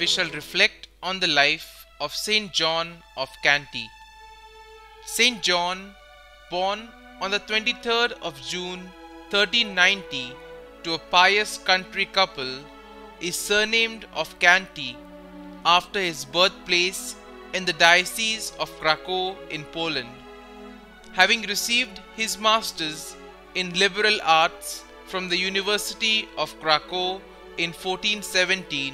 we shall reflect on the life of Saint John of Canty. Saint John, born on the 23rd of June 1390 to a pious country couple, is surnamed of Canty after his birthplace in the Diocese of Krakow in Poland. Having received his Masters in Liberal Arts from the University of Krakow in 1417,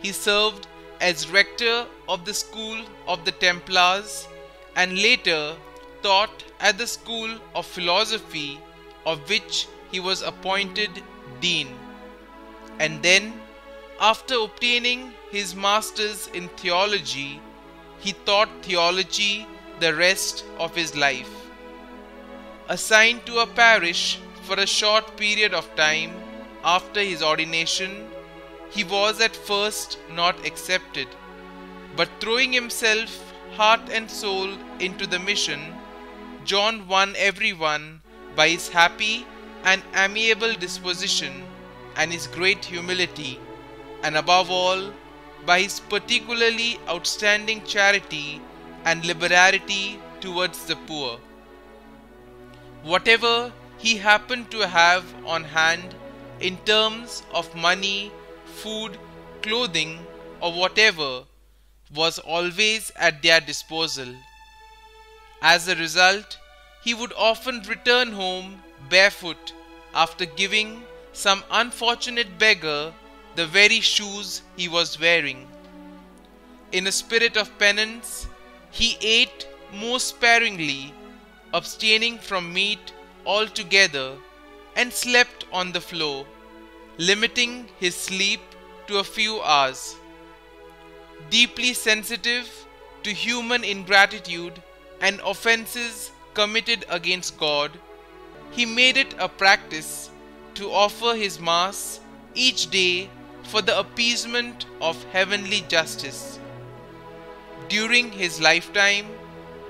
he served as rector of the School of the Templars and later taught at the School of Philosophy, of which he was appointed dean. And then, after obtaining his Masters in Theology, he taught theology the rest of his life. Assigned to a parish for a short period of time after his ordination, he was at first not accepted, but throwing himself heart and soul into the mission, John won everyone by his happy and amiable disposition and his great humility, and above all, by his particularly outstanding charity and liberality towards the poor. Whatever he happened to have on hand in terms of money, food, clothing, or whatever, was always at their disposal. As a result, he would often return home barefoot after giving some unfortunate beggar the very shoes he was wearing. In a spirit of penance, he ate most sparingly, abstaining from meat altogether, and slept on the floor, limiting his sleep to a few hours. Deeply sensitive to human ingratitude and offenses committed against God, he made it a practice to offer his Mass each day for the appeasement of heavenly justice. During his lifetime,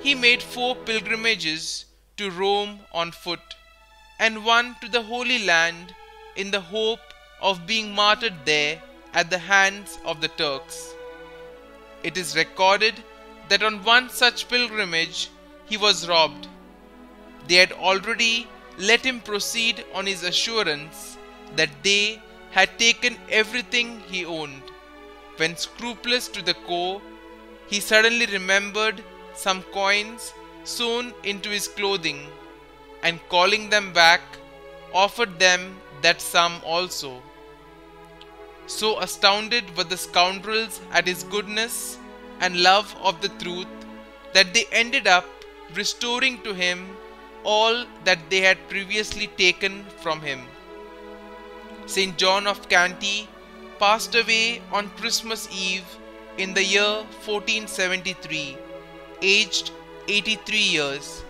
he made 4 pilgrimages to Rome on foot and 1 to the Holy Land in the hope of being martyred there at the hands of the Turks. It is recorded that on one such pilgrimage he was robbed. They had already let him proceed on his assurance that they had taken everything he owned. When scrupulous to the core, he suddenly remembered some coins sewn into his clothing, and calling them back, offered them that sum also. So astounded were the scoundrels at his goodness and love of the truth that they ended up restoring to him all that they had previously taken from him. Saint John of Canty passed away on Christmas Eve in the year 1473, aged 83 years,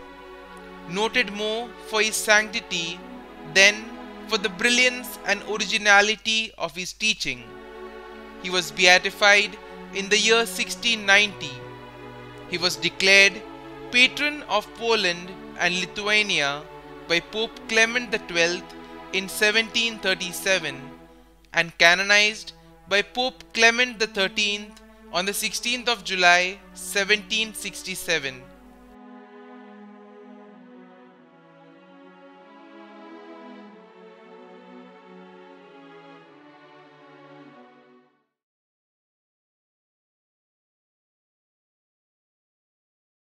noted more for his sanctity than for the brilliance and originality of his teaching. He was beatified in the year 1690. He was declared patron of Poland and Lithuania by Pope Clement XII in 1737 and canonized by Pope Clement XIII on the 16th of July 1767.